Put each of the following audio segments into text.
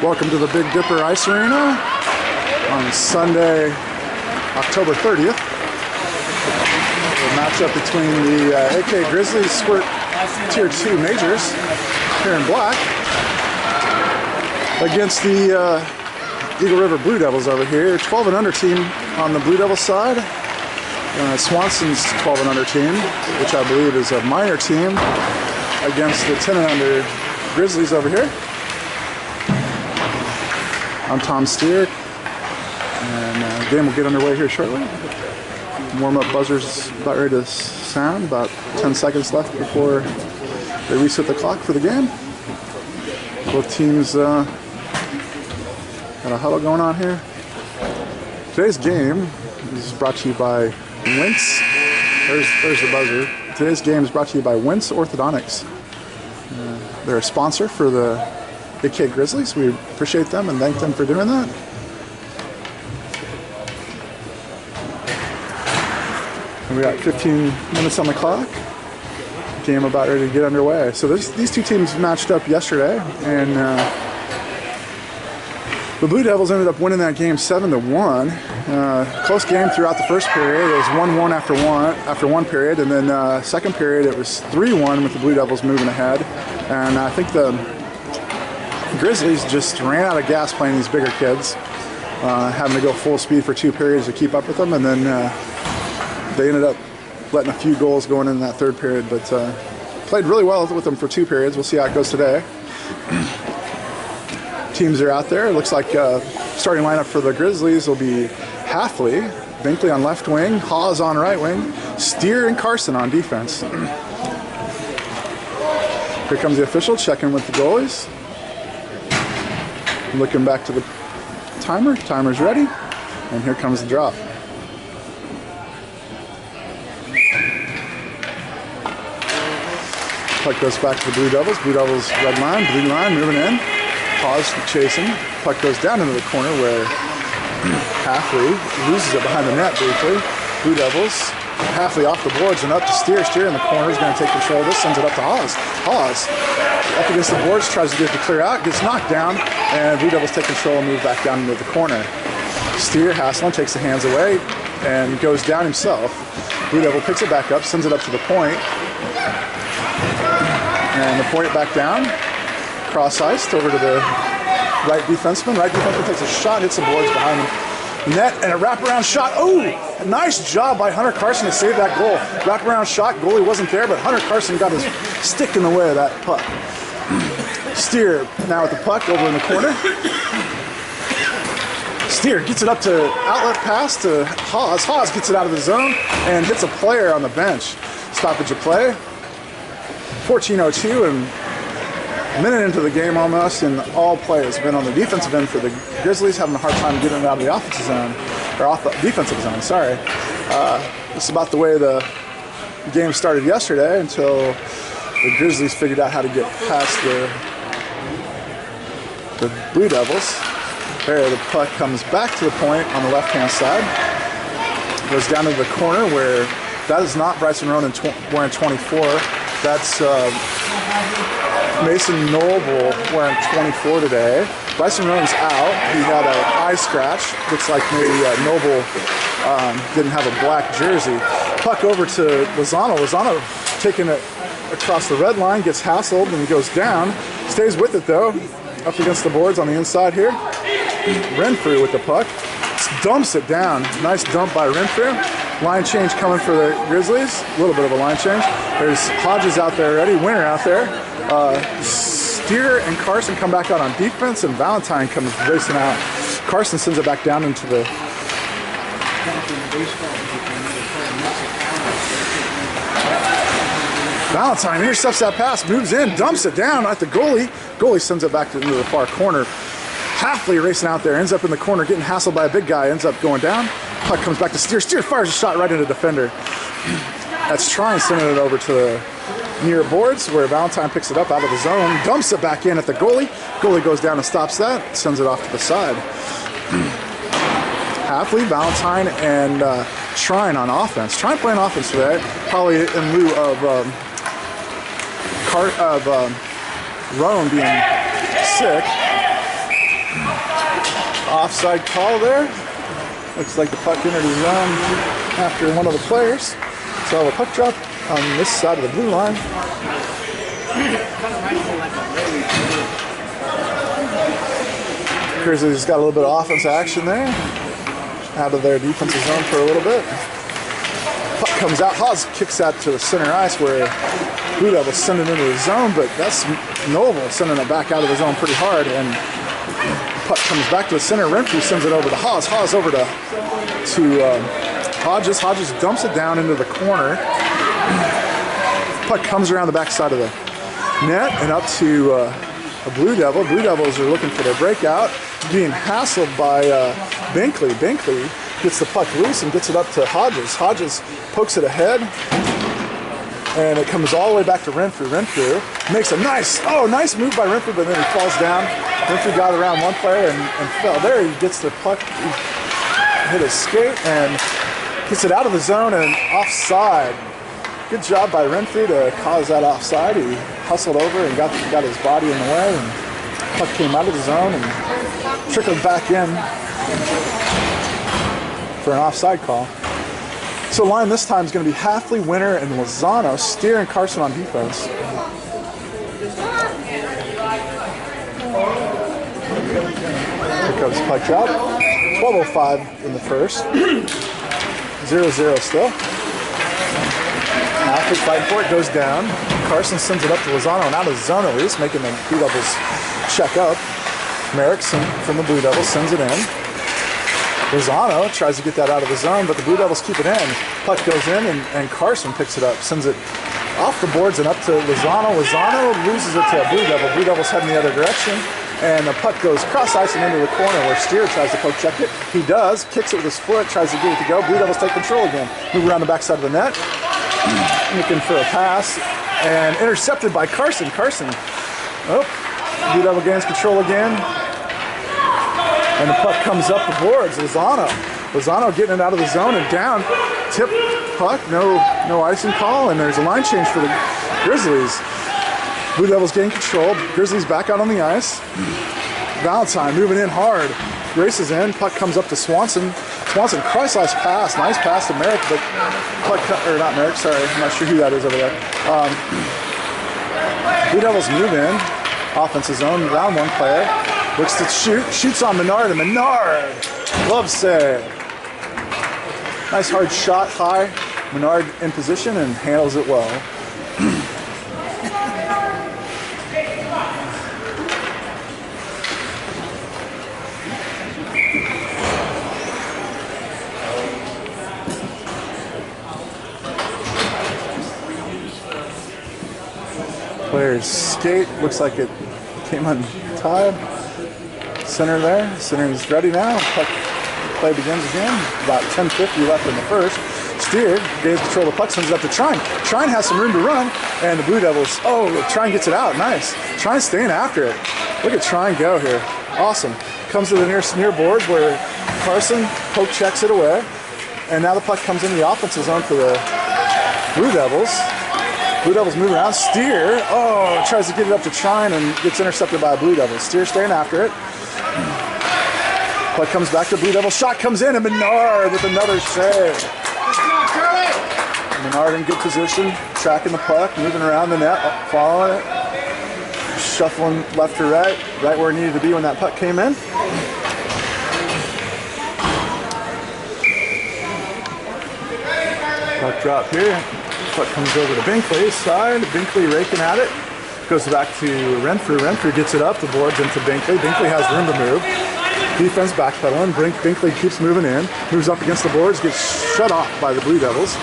Welcome to the Big Dipper Ice Arena on Sunday, October 30th. A matchup between the AK Grizzlies Squirt Tier 2 Majors here in black against the Eagle River BlueDevils over here. 12 and under team on the BlueDevils side. Swanson's 12 and under team, which I believe is a minor team, against the 10 and under Grizzlies over here. I'm Tom Steer, and the game will get underway here shortly. Warm-up buzzers about ready to sound, about 10 seconds left before they reset the clock for the game. Both teams got a huddle going on here. Today's game is brought to you by Wince. There's the buzzer. Today's game is brought to you by Wince Orthodontics. They're a sponsor for the AK Grizzlies. We appreciate them and thank them for doing that. And we got 15 minutes on the clock. Game about ready to get underway. So these two teams matched up yesterday, and the BlueDevils ended up winning that game 7-1. Close game throughout the first period. It was 1-1 after one period, and then second period it was 3-1 with the BlueDevils moving ahead. And I think the Grizzlies just ran out of gas playing these bigger kids, having to go full speed for 2 periods to keep up with them, and then they ended up letting a few goals going in that third period, but played really well with them for 2 periods. We'll see how it goes today. Teams are out there. It looks like starting lineup for the Grizzlies will be Halfley, Binkley on left wing, Hawes on right wing, Steer and Carson on defense. Here comes the official checking with the goalies. Looking back to the timer. Timer's ready, and here comes the drop. Puck goes back to the BlueDevils. BlueDevils red line, blue line, moving in. Pause chasing. Puck goes down into the corner where Halfley loses it behind the net briefly. BlueDevils, Halfley off the boards and up to Steer. Steer in the corner is going to take control of this, sends it up to Hawes. Hawes up against the boards, tries to get it to clear out, gets knocked down, and BlueDevils take control and move back down into the corner. Steer, Haslam takes the hands away and goes down himself. BlueDevil picks it back up, sends it up to the point. And the point back down, cross-iced over to the right defenseman. Right defenseman takes a shot, hits the boards behind him. Net and a wraparound shot. Oh, a nice job by Hunter Carson to save that goal. Wraparound shot, goalie wasn't there, but Hunter Carson got his stick in the way of that puck. Steer now with the puck over in the corner. Steer gets it up to outlet pass to Hawes. Hawes gets it out of the zone and hits a player on the bench. Stoppage of play. 14:02 and a minute into the game almost, and all play has been on the defensive end for the Grizzlies, having a hard time getting it out of the offensive zone, or off the defensive zone, sorry. This is about the way the game started yesterday until the Grizzlies figured out how to get past the BlueDevils. There, the puck comes back to the point on the left-hand side. Goes down to the corner where that is not Bryson Ronan wearing 24. That's Mason Noble wearing 24 today. Bryson Ronan's out. He had an eye scratch. Looks like maybe Noble didn't have a black jersey. Puck over to Lozano. Lozano taking it across the red line, gets hassled and goes down. Stays with it though, up against the boards on the inside here. Renfrew with the puck. Dumps it down. Nice dump by Renfrew. Line change coming for the Grizzlies. A little bit of a line change. There's Hodges out there already. Winner out there. Steer and Carson come back out on defense, and Valentine comes racing out. Carson sends it back down into the... Valentine intercepts that pass, moves in, dumps it down at the goalie. Goalie sends it back into the far corner. Halfley racing out there, ends up in the corner, getting hassled by a big guy, ends up going down. Puck comes back to Steer. Steer fires a shot right into the defender. That's Trine sending it over to the near boards where Valentine picks it up out of the zone, dumps it back in at the goalie. Goalie goes down and stops that, sends it off to the side. Halfley, Valentine, and Trine on offense. Trine playing offense today, probably in lieu of Roan being sick. Offside call there. Looks like the puck entered the zone after one of the players. So a puck drop on this side of the blue line. Grizzlies got a little bit of offense action there. Out of their defensive zone for a little bit. Puck comes out. Haas kicks that to the center ice where Blue Devils send it into the zone, but that's NAHA sending it back out of the zone pretty hard. And puck comes back to the center. Renfrew sends it over to Haas. Haas over to Hodges. Hodges dumps it down into the corner. Puck comes around the backside of the net and up to a Blue Devil. Blue Devils are looking for their breakout, being hassled by Binkley. Binkley gets the puck loose and gets it up to Hodges. Hodges pokes it ahead, and it comes all the way back to Renfrew. Renfrew makes a nice move by Renfrew, but then he falls down. Renfrew got around one player and fell. There he gets the puck, he hit his skate, and gets it out of the zone and offside. Good job by Renfrew to cause that offside. He hustled over and got his body in the way, and the puck came out of the zone and trickled back in for an offside call. So the line this time is going to be Halfley, Winter, and Lozano. Steer and Carson on defense. Here comes the puck drop. 12:05 in the first. 0-0 still. Halfley fighting for it, goes down. Carson sends it up to Lozano and out of the zone at least, making the Blue Devils check up. Merrick from the Blue Devils sends it in. Lozano tries to get that out of the zone, but the Blue Devils keep it in. Puck goes in, and Carson picks it up, sends it off the boards and up to Lozano. Lozano loses it to a Blue Devil. Blue Devils heading the other direction, and the puck goes cross-ice and into the corner where Steer tries to poke check it. He does, kicks it with his foot, tries to get it to go. Blue Devils take control again. Move around the backside of the net, looking for a pass, and intercepted by Carson. Carson, Blue Devil gains control again. And the puck comes up the boards. Lozano getting it out of the zone and down. Tip puck, no icing call, and there's a line change for the Grizzlies. Blue Devils gain control. Grizzlies back out on the ice. Valentine moving in hard. Races in. Puck comes up to Swanson. Swanson, cross-ice pass. Nice pass to Merrick, but puck, or not Merrick, sorry. I'm not sure who that is over there. Blue Devils move in. Offensive zone, down one player. Looks to shoot, shoots on Menard, and Menard, glove save. Nice hard shot high. Menard in position and handles it well. Player's skate, looks like it came untied. Center there. Center is ready now. Puck play begins again. About 10:50 left in the first. Steer gains control of the puck, sends it up to Trine. Trine has some room to run, and the Blue Devils, Trine gets it out. Nice. Trine's staying after it. Look at Trine go here. Awesome. Comes to the near boards where Carson poke checks it away, and now the puck comes in the offensive zone for the Blue Devils. Blue Devils move around. Steer, tries to get it up to Trine and gets intercepted by a Blue Devil. Steer staying after it. Puck comes back to Blue Devil. Shot comes in, and Menard with another save. Menard in good position, tracking the puck, moving around the net, following it, shuffling left to right where it needed to be when that puck came in. Puck drop here. Puck comes over to Binkley's side. Binkley raking at it. Goes back to Renfrew. Renfrew gets it up the boards into Binkley. Binkley has room to move. Defense backpedaling. Binkley keeps moving in. Moves up against the boards. Gets shut off by the Blue Devils.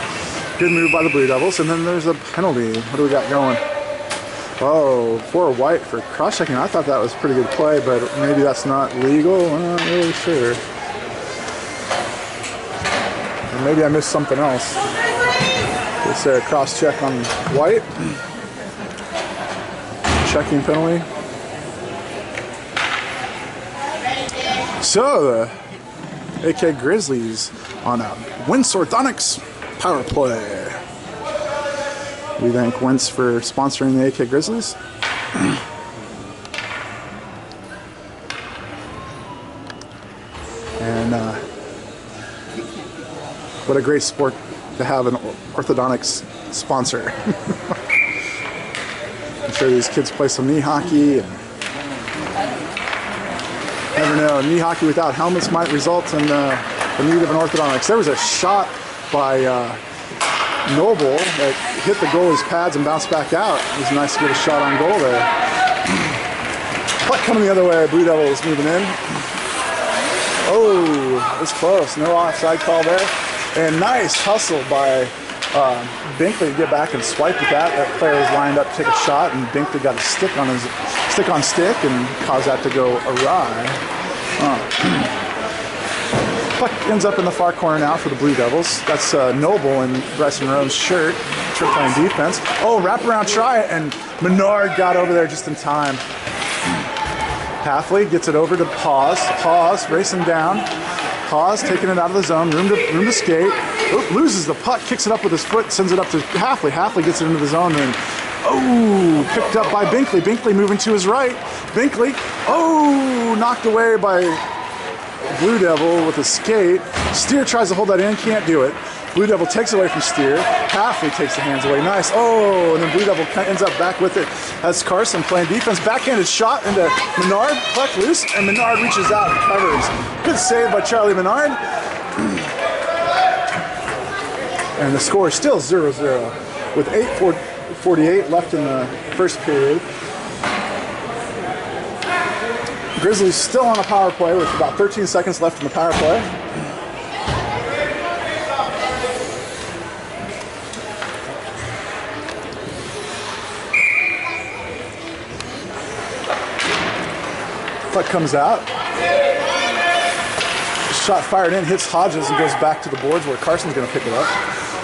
Good move by the Blue Devils. And then there's a penalty. What do we got going? For White for cross-checking. I thought that was a pretty good play, but maybe that's not legal. I'm not really sure. Or maybe I missed something else. Is there a cross-check on White? Checking penalty. So the AK Grizzlies on a Wentz Orthotics power play. We thank Wentz for sponsoring the AK Grizzlies. And what a great sport to have an orthodontics sponsor. I'm sure these kids play some knee hockey, and never know, knee hockey without helmets might result in the need of an orthodontics. There was a shot by Noble that hit the goalie's pads and bounced back out. It was nice to get a shot on goal there. Puck coming the other way, Blue Devils moving in. Oh, it's close, no offside call there. And nice hustle by Binkley to get back and swipe at that. That player was lined up to take a shot, and Binkley got a stick on stick and caused that to go awry. Puck ends up in the far corner now for the Blue Devils. That's Noble in Bryson Roan's shirt, playing defense. Oh, wraparound try, and Menard got over there just in time. Halfley gets it over to Pause. Pause racing down. Pause taking it out of the zone. Room to skate. Oop, loses the puck, kicks it up with his foot, sends it up to Halfley. Halfley gets it into the zone, and oh, picked up by Binkley. Binkley moving to his right. Binkley, oh, knocked away by Blue Devil with a skate. Steer tries to hold that in, can't do it. Blue Devil takes away from Steer. Halfley takes the hands away, nice. Oh, and then Blue Devil ends up back with it as Carson playing defense. Backhanded shot into Menard, puck loose, and Menard reaches out and covers. Good save by Charlie Menard. And the score is still 0-0 with 8:48 left in the first period. Grizzlies still on a power play with about 13 seconds left in the power play. Puck comes out. Shot fired in, hits Hodges and goes back to the boards where Carson's going to pick it up.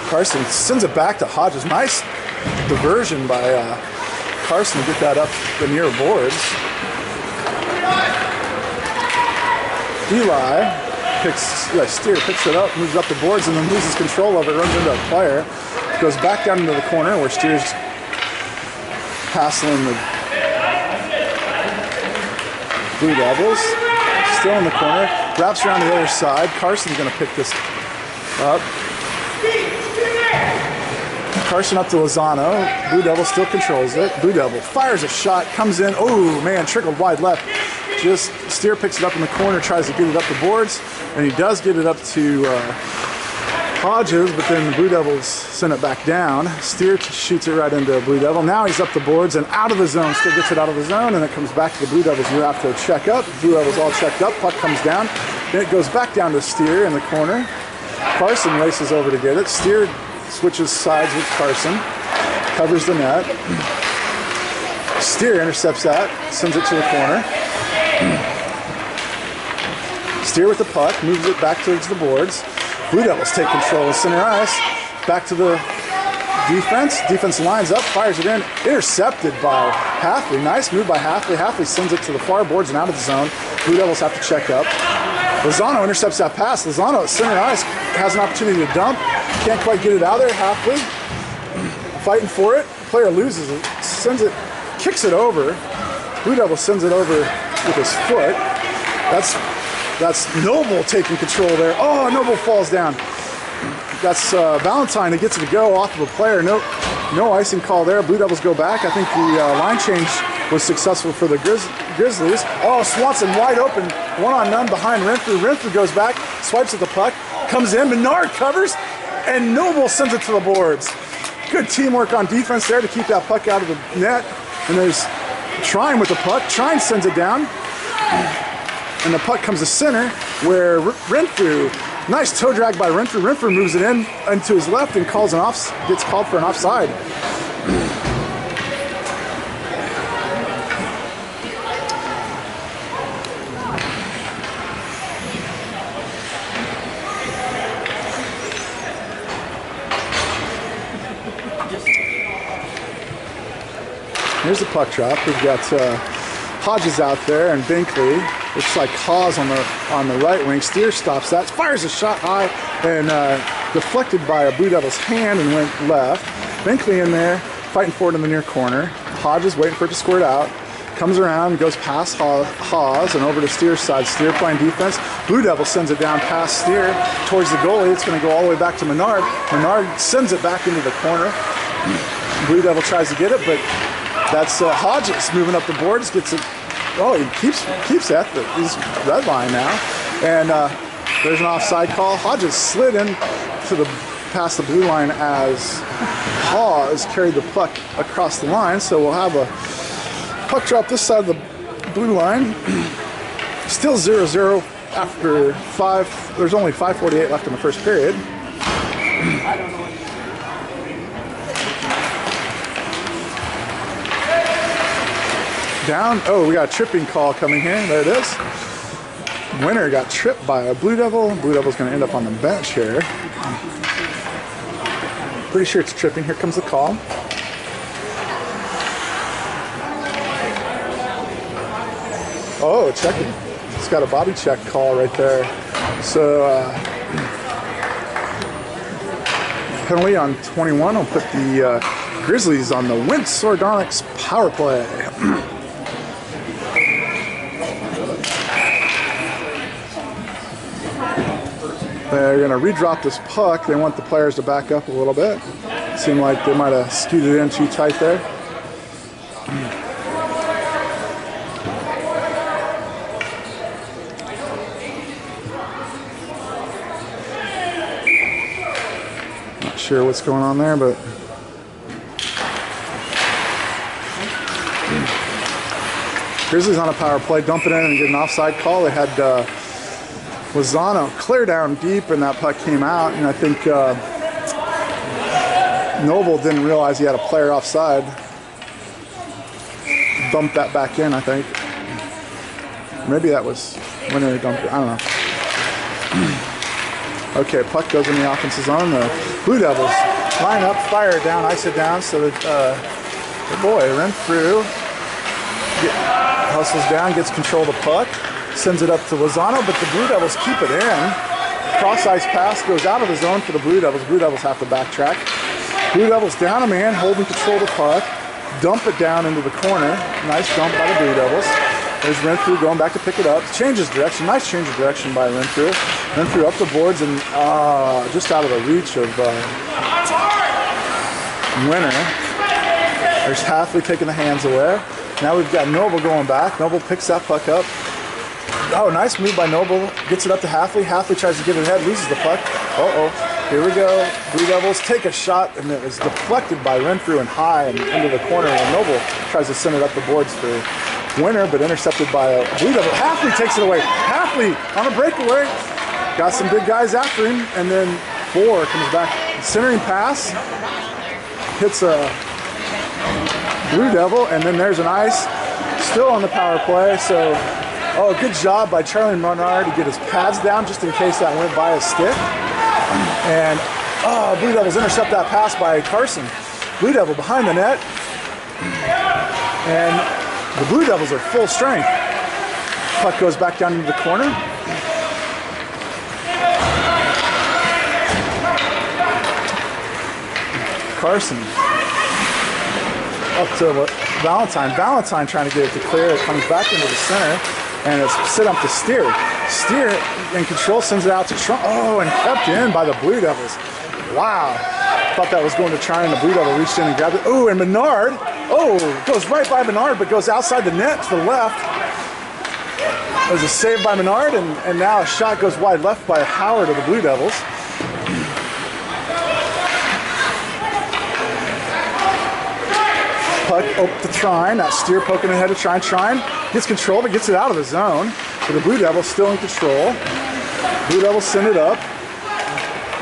Carson sends it back to Hodges. Nice diversion by Carson to get that up the near boards. Steer picks it up, moves up the boards, and then loses control of it, runs into a player. Goes back down into the corner where Steer's hassling the Blue Devils. Still in the corner, wraps around the other side. Carson's going to pick this up. Carson up to Lozano. Blue Devil still controls it. Blue Devil fires a shot, comes in. Oh man, trickled wide left. Just Steer picks it up in the corner, tries to get it up the boards, and he does get it up to Hodges, but then the Blue Devils send it back down. Steer shoots it right into Blue Devil. Now he's up the boards and out of the zone. Still gets it out of the zone, and it comes back to the Blue Devils. You have to check up. Blue Devils all checked up. Puck comes down. Then it goes back down to Steer in the corner. Carson races over to get it. Steer switches sides with Carson. Covers the net. Steer intercepts that. Sends it to the corner. Steer with the puck. Moves it back towards the boards. Blue Devils take control of center ice. Back to the defense. Defense lines up, fires it in. Intercepted by Halfley. Nice move by Halfley. Halfley sends it to the far boards and out of the zone. Blue Devils have to check up. Lozano intercepts that pass. Lozano at center ice has an opportunity to dump. Can't quite get it out of there. Halfley fighting for it. Player loses it. Sends it, kicks it over. Blue Devil sends it over with his foot. That's Noble taking control there. Oh, Noble falls down. That's Valentine that gets it to go off of a player. No icing call there. Blue Devils go back. I think the line change was successful for the Grizzlies. Oh, Swanson wide open. 1-on-none behind Renfrew. Renfrew goes back, swipes at the puck, comes in. Menard covers, and Noble sends it to the boards. Good teamwork on defense there to keep that puck out of the net. And there's Trine with the puck. Trine sends it down. And the puck comes to center where Renfrew, nice toe drag by Renfrew. Renfrew moves it in into his left and gets called for an offside. Here's the puck drop. We've got Hodges out there and Binkley. Looks like Hawes on the right wing. Steer stops that, fires a shot high, and deflected by a Blue Devil's hand and went left. Binkley in there, fighting for it in the near corner. Hodges waiting for it to squirt out. Comes around, goes past Hawes and over to Steer's side. Steer playing defense. Blue Devil sends it down past Steer towards the goalie. It's going to go all the way back to Menard. Menard sends it back into the corner. Blue Devil tries to get it, but that's Hodges moving up the boards. Gets it. Oh, he keeps at his red line now, and there's an offside call. Hodges slid in to past the blue line as Hawes carried the puck across the line. So we'll have a puck drop this side of the blue line. Still 0-0 after 5. There's only 5:48 left in the first period. Down. Oh, we got a tripping call coming here. There it is. Winner got tripped by a Blue Devil. Blue Devil's going to end up on the bench here. Pretty sure it's tripping. Here comes the call. Oh, checking. It's got a body check call right there. So, penalty on 21 will put the Grizzlies on the Sordonics power play. They're going to redrop this puck. They want the players to back up a little bit. Seemed like they might have skewed it in too tight there. Not sure what's going on there, but Grizzlies on a power play, dump it in and get an offside call. They had Lozano clear down deep, and that puck came out, and I think Noble didn't realize he had a player offside. Dumped that back in, I think. Maybe that was when they dumped it. I don't know. Okay, puck goes in the offensive zone. The Blue Devils line up, fire it down, ice it down, so that the boy ran through, hustles down, gets control of the puck. Sends it up to Lozano, but the Blue Devils keep it in. Cross-ice pass goes out of the zone for the Blue Devils. Blue Devils have to backtrack. Blue Devils down a man, holding control of the puck. Dump it down into the corner. Nice dump by the Blue Devils. There's Renfrew going back to pick it up. Changes direction. Nice change of direction by Renfrew. Renfrew up the boards and just out of the reach of Winner. There's Halfley taking the hands away. Now we've got Noble going back. Noble picks that puck up. Oh, nice move by Noble. Gets it up to Halfley. Halfley tries to get it ahead, loses the puck. Uh-oh. Here we go. Blue Devils take a shot, and it was deflected by Renfrew and high and into the corner. And Noble tries to send it up the boards for Winner, but intercepted by a Blue Devil. Halfley takes it away. Halfley on a breakaway. Got some big guys after him, and then 4 comes back. Centering pass. Hits a Blue Devil, and then there's an ice. Still on the power play, so... Oh, good job by Charlie Menard to get his pads down just in case that went by his stick. And, Blue Devils intercept that pass by Carson. Blue Devil behind the net. And the Blue Devils are full strength. Puck goes back down into the corner. Carson. Up to Valentine. Valentine trying to get it to clear. It comes back into the center. And it's sit up to Steer. Steer in control, sends it out to Trump. Oh, and kept in by the Blue Devils. Wow. Thought that was going to try, and the Blue Devil reached in and grabbed it. Oh, and Menard. Oh, goes right by Menard, but goes outside the net to the left. There's a save by Menard, and now a shot goes wide left by Howard of the Blue Devils. Puck up to Trine. That Steer poking ahead of Trine. Trine gets control, but gets it out of the zone. So the Blue Devils still in control. Blue Devils send it up.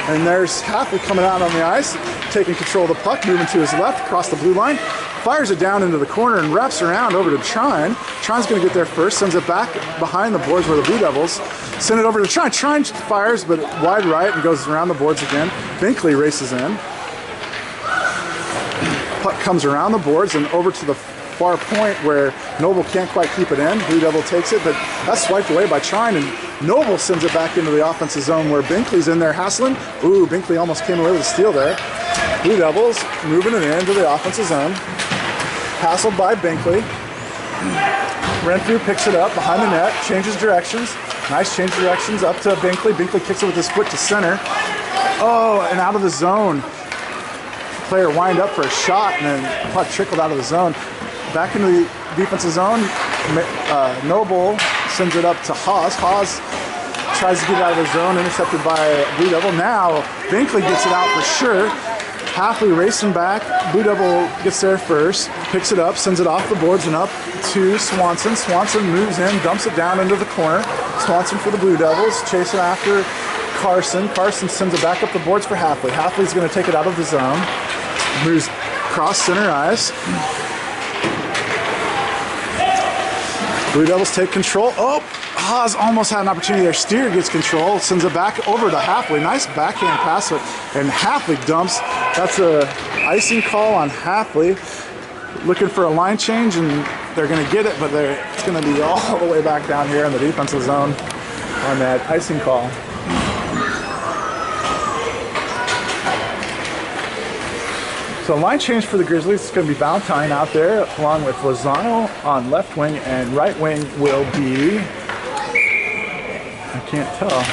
And there's Halfley coming out on the ice, taking control of the puck, moving to his left across the blue line. Fires it down into the corner and wraps around over to Trine. Trine's going to get there first, sends it back behind the boards where the Blue Devils send it over to Trine. Trine fires, but wide right and goes around the boards again. Binkley races in. Puck comes around the boards and over to the far point where Noble can't quite keep it in. Blue Devil takes it, but that's swiped away by Trine, and Noble sends it back into the offensive zone where Binkley's in there hassling. Ooh, Binkley almost came away with a steal there. Blue Devils moving it into the offensive zone. Hassled by Binkley. Renfrew picks it up behind the net, changes directions. Nice change directions up to Binkley. Binkley kicks it with his foot to center. Oh, and out of the zone. Player wind up for a shot, and then the puck trickled out of the zone. Back into the defensive zone. Noble sends it up to Haas. Haas tries to get it out of the zone, intercepted by Blue Devil. Now Binkley gets it out for sure. Halfley racing back. Blue Devil gets there first, picks it up, sends it off the boards and up to Swanson. Swanson moves in, dumps it down into the corner. Swanson for the Blue Devils, chasing after Carson. Carson sends it back up the boards for Halfley. Halfley's going to take it out of the zone. Moves cross center ice. Blue Devils take control. Oh, Haas almost had an opportunity there. Steer gets control, sends it back over to Halfley. Nice backhand pass, and Halfley dumps. That's a icing call on Halfley. Looking for a line change, and they're going to get it, but it's going to be all the way back down here in the defensive zone on that icing call. So line change for the Grizzlies is going to be Valentine out there, along with Lozano on left wing, and right wing will be, I can't tell.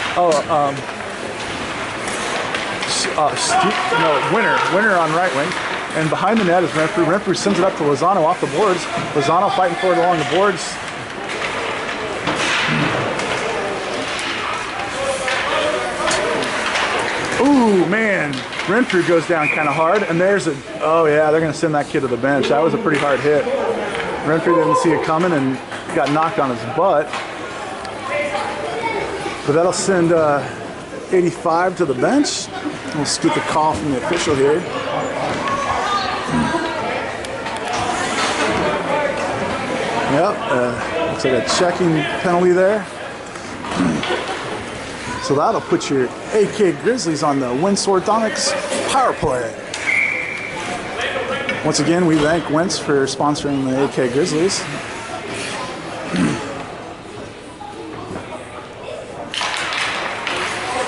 Winner on right wing. And behind the net is Renfrew. Renfrew sends it up to Lozano off the boards. Lozano fighting for it along the boards. Ooh, man. Renfrew goes down kind of hard, and oh yeah, they're going to send that kid to the bench. That was a pretty hard hit. Renfrew didn't see it coming and got knocked on his butt. But that'll send 85 to the bench. We'll get the call from the official here. Yep, looks like a checking penalty there. So that'll put your AK Grizzlies on the Windsor-Thonics power play. Once again, we thank Wentz for sponsoring the AK Grizzlies.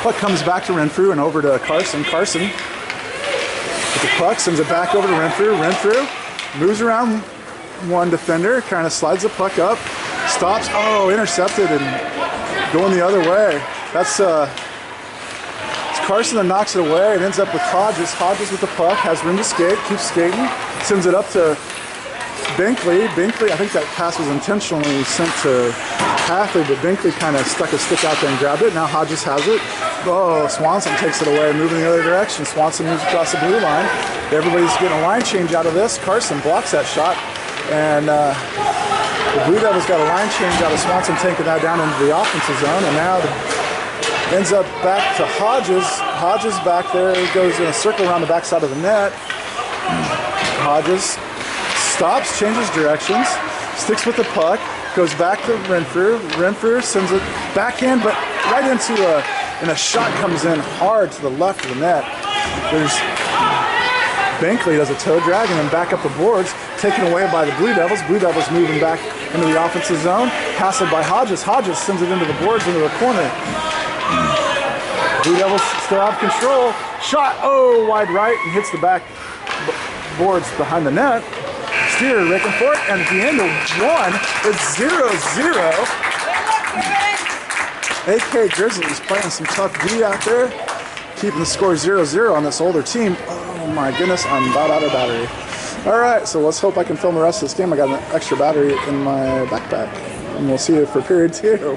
Puck comes back to Renfrew and over to Carson. Carson with the puck, sends it back over to Renfrew. Renfrew moves around one defender, kind of slides the puck up, stops, oh, intercepted and going the other way. That's it's Carson that knocks it away. It ends up with Hodges. Hodges with the puck, has room to skate, keeps skating, sends it up to Binkley. Binkley, I think that pass was intentionally sent to Halfley, but Binkley kind of stuck his stick out there and grabbed it. Now Hodges has it. Oh, Swanson takes it away, moving the other direction. Swanson moves across the blue line. Everybody's getting a line change out of this. Carson blocks that shot, and the Blue Devils got a line change out of Swanson, taking that down into the offensive zone, and now ends up back to Hodges. Hodges back there, goes in a circle around the backside of the net. Hodges stops, changes directions, sticks with the puck, goes back to Renfrew. Renfrew sends it backhand, but right into and a shot comes in hard to the left of the net. There's Binkley does a toe drag and then back up the boards, taken away by the Blue Devils. Blue Devils moving back into the offensive zone. Passed by Hodges. Hodges sends it into the boards into the corner. Blue Devils still have control. Shot, oh, wide right, and hits the back boards behind the net. Steer raking for it, and at the end of one, it's 0-0. AK Grizzlies playing some tough D out there, keeping the score 0-0 on this older team. Oh my goodness, I'm about out of battery. All right, so let's hope I can film the rest of this game. I got an extra battery in my backpack, and we'll see you for period 2.